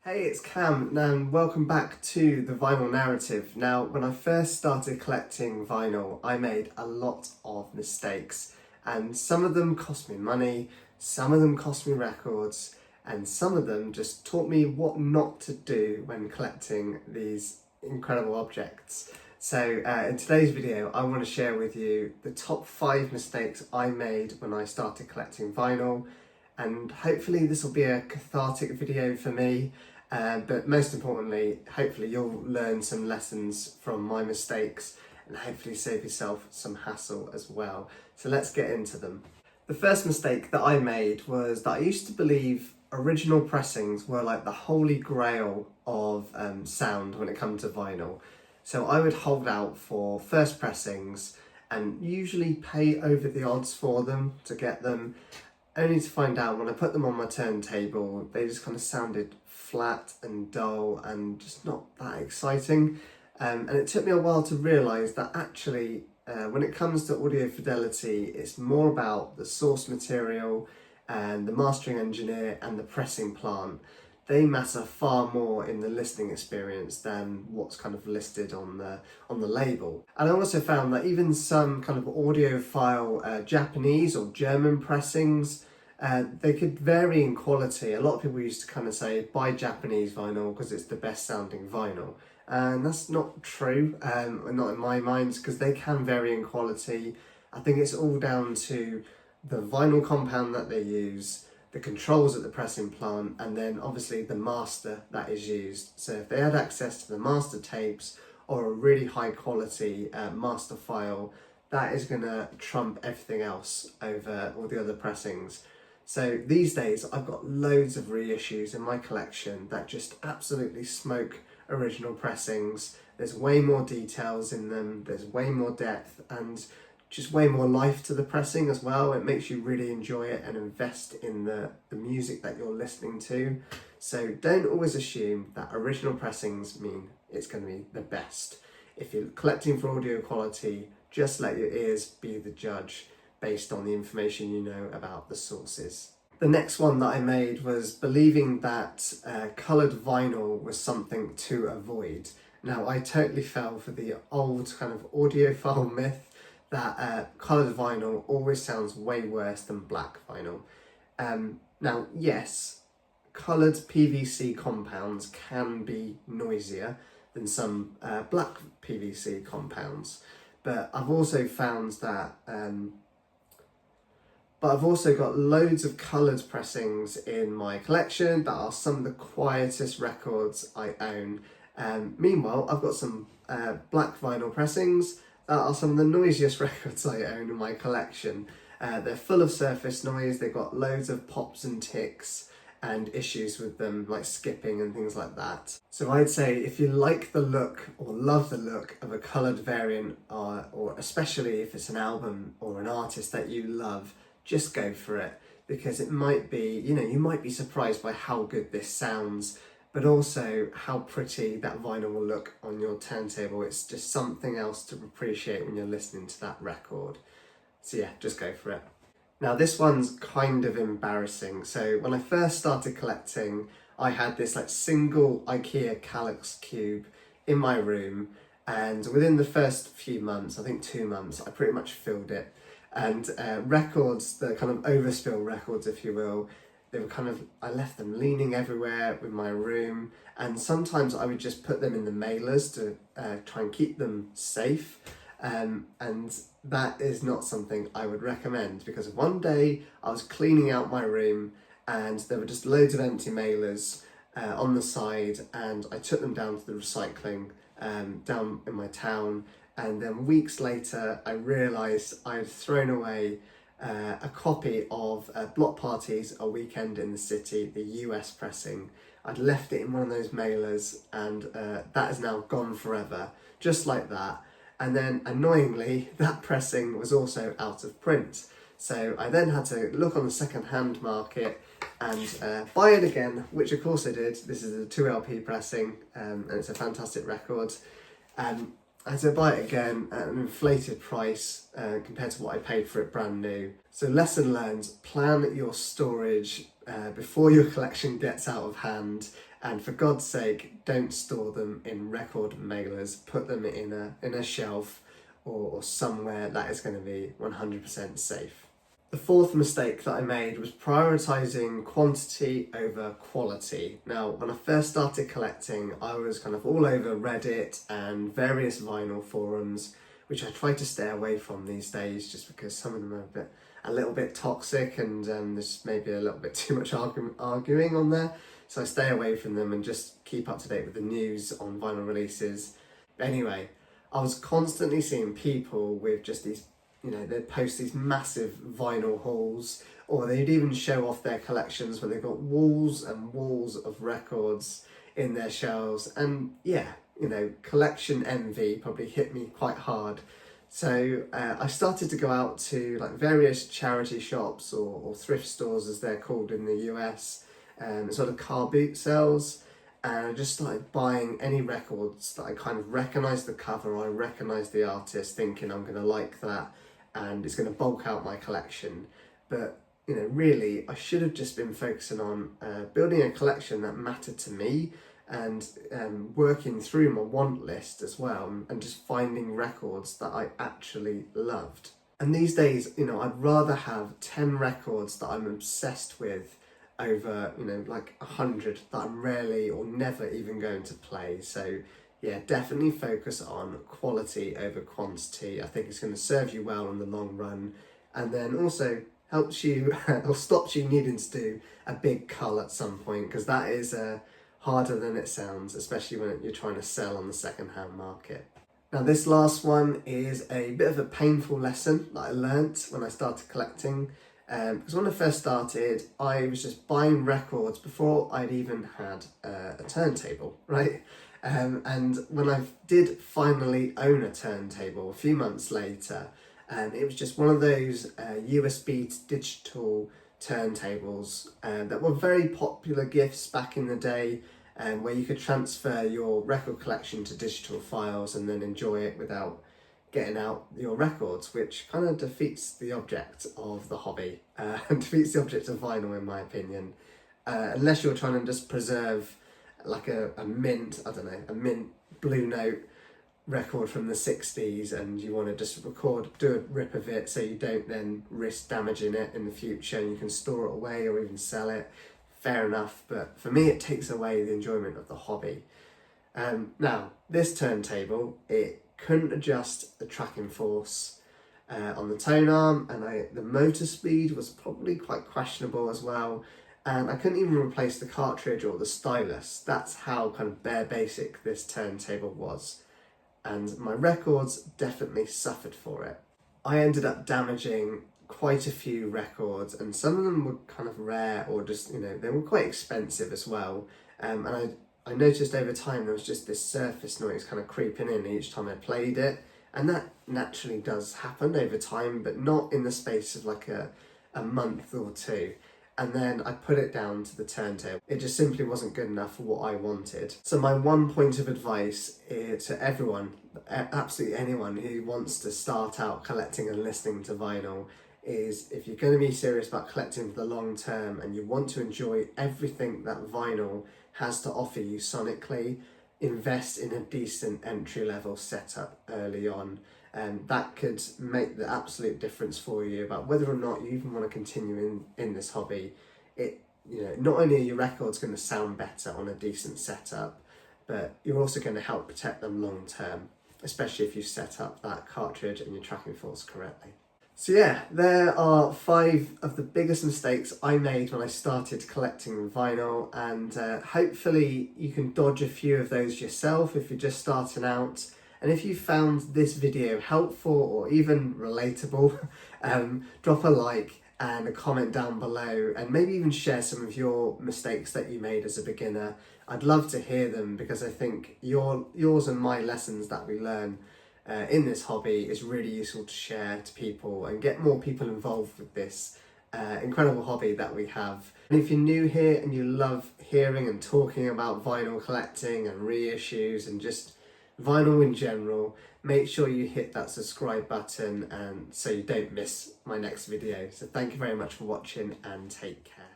Hey, it's Cam, and welcome back to the vinyl narrative. Now, when I first started collecting vinyl, I made a lot of mistakes, and some of them cost me money, some of them cost me records, and some of them just taught me what not to do when collecting these incredible objects. So, in today's video, I want to share with you the top 5 mistakes I made when I started collecting vinyl, and hopefully this will be a cathartic video for me. But most importantly, hopefully you'll learn some lessons from my mistakes and hopefully save yourself some hassle as well. So let's get into them. The first mistake that I made was that I used to believe original pressings were like the holy grail of sound when it comes to vinyl. So I would hold out for first pressings and usually pay over the odds for them to get them, only to find out when I put them on my turntable, they just kind of sounded flat and dull and just not that exciting. And it took me a while to realise that actually, when it comes to audio fidelity, it's more about the source material and the mastering engineer and the pressing plant. They matter far more in the listening experience than what's kind of listed on the label. And I also found that even some kind of audiophile Japanese or German pressings, they could vary in quality. A lot of people used to kind of say buy Japanese vinyl because it's the best sounding vinyl, and that's not true, not in my mind, because they can vary in quality. I think it's all down to the vinyl compound that they use, the controls at the pressing plant, and then obviously the master that is used. So if they had access to the master tapes or a really high quality master file, that is going to trump everything else over all the other pressings. So these days I've got loads of reissues in my collection that just absolutely smoke original pressings. There's way more details in them, there's way more depth, and just way more life to the pressing as well. It makes you really enjoy it and invest in the music that you're listening to. So don't always assume that original pressings mean it's going to be the best. If you're collecting for audio quality, just let your ears be the judge based on the information you know about the sources. The next one that I made was believing that coloured vinyl was something to avoid. Now, I totally fell for the old kind of audiophile myth that coloured vinyl always sounds way worse than black vinyl. Now, yes, coloured PVC compounds can be noisier than some black PVC compounds, but I've also found that I've also got loads of coloured pressings in my collection that are some of the quietest records I own. Meanwhile, I've got some black vinyl pressings that are some of the noisiest records I own in my collection. They're full of surface noise, they've got loads of pops and ticks and issues with them, like skipping and things like that. So I'd say if you like the look or love the look of a coloured variant, or especially if it's an album or an artist that you love, just go for it, because it might be, you might be surprised by how good this sounds, but also how pretty that vinyl will look on your turntable. It's just something else to appreciate when you're listening to that record. So yeah, just go for it. Now this one's kind of embarrassing. So when I first started collecting, I had this like single IKEA Kallax cube in my room, and within the first few months, I think 2 months, I pretty much filled it. And records, the kind of overspill records, if you will, they were I left them leaning everywhere in my room, and sometimes I would just put them in the mailers to try and keep them safe. And that is not something I would recommend, because one day I was cleaning out my room and there were just loads of empty mailers on the side, and I took them down to the recycling down in my town. And then weeks later, I realised I'd thrown away a copy of Block Parties, A Weekend in the City, the US pressing. I'd left it in one of those mailers, and that is now gone forever, just like that. And then annoyingly, that pressing was also out of print. So I then had to look on the second-hand market and buy it again, which of course I did. This is a 2LP pressing, and it's a fantastic record. I had to buy it again at an inflated price compared to what I paid for it brand new. So lesson learned, plan your storage before your collection gets out of hand, And for God's sake, don't store them in record mailers. Put them in a shelf or somewhere that is going to be 100% safe. The fourth mistake that I made was prioritising quantity over quality. Now, when I first started collecting, I was kind of all over Reddit and various vinyl forums, which I try to stay away from these days just because some of them are a little bit toxic, and there's maybe a little bit too much arguing on there. So I stay away from them and just keep up to date with the news on vinyl releases. But anyway, I was constantly seeing people with just these, they'd post these massive vinyl hauls, or they'd even show off their collections where they've got walls and walls of records in their shelves. And yeah, collection envy probably hit me quite hard. So I started to go out to like various charity shops or thrift stores, as they're called in the US, sort of car boot sales, and I just started buying any records that I kind of recognised the cover, I recognised the artist, thinking I'm going to like that and it's going to bulk out my collection. But really, I should have just been focusing on building a collection that mattered to me, and working through my want list as well, and just finding records that I actually loved. And these days, I'd rather have 10 records that I'm obsessed with over, like 100 that I'm rarely or never even going to play. So yeah, definitely focus on quality over quantity. I think it's going to serve you well in the long run, and then also helps you or stops you needing to do a big cull at some point, because that is harder than it sounds, especially when you're trying to sell on the second-hand market. Now, this last one is a bit of a painful lesson that I learnt when I started collecting, because when I first started, I was just buying records before I'd even had a turntable, right? And when I did finally own a turntable a few months later, it was just one of those USB to digital turntables that were very popular gifts back in the day, where you could transfer your record collection to digital files and then enjoy it without getting out your records, which kind of defeats the object of the hobby, and defeats the object of vinyl, in my opinion, unless you're trying to just preserve like a mint Blue Note record from the 60s, and you want to just do a rip of it so you don't then risk damaging it in the future, and you can store it away or even sell it. Fair enough, but for me it takes away the enjoyment of the hobby. Now, this turntable, it couldn't adjust the tracking force on the tone arm, and the motor speed was probably quite questionable as well, and I couldn't even replace the cartridge or the stylus. That's how kind of bare basic this turntable was, and my records definitely suffered for it. I ended up damaging quite a few records, and some of them were kind of rare, or just, they were quite expensive as well. And I noticed over time there was just this surface noise kind of creeping in each time I played it, and that naturally does happen over time, but not in the space of like a month or two. And then I put it down to the turntable. It just simply wasn't good enough for what I wanted. So my one point of advice to everyone, absolutely anyone who wants to start out collecting and listening to vinyl, is if you're going to be serious about collecting for the long term and you want to enjoy everything that vinyl has to offer you sonically, invest in a decent entry-level setup early on, and that could make the absolute difference for you about whether or not you even want to continue in this hobby. Not only are your records going to sound better on a decent setup, but you're also going to help protect them long term, especially if you set up that cartridge and your tracking force correctly. So yeah, there are 5 of the biggest mistakes I made when I started collecting vinyl, and hopefully you can dodge a few of those yourself if you're just starting out. And if you found this video helpful or even relatable, drop a like and a comment down below, and maybe even share some of your mistakes that you made as a beginner. I'd love to hear them, because I think yours and my lessons that we learn in this hobby is really useful to share to people and get more people involved with this incredible hobby that we have. And if you're new here and you love hearing and talking about vinyl collecting and reissues and just vinyl in general, make sure you hit that subscribe button, and so you don't miss my next video. So thank you very much for watching, and take care.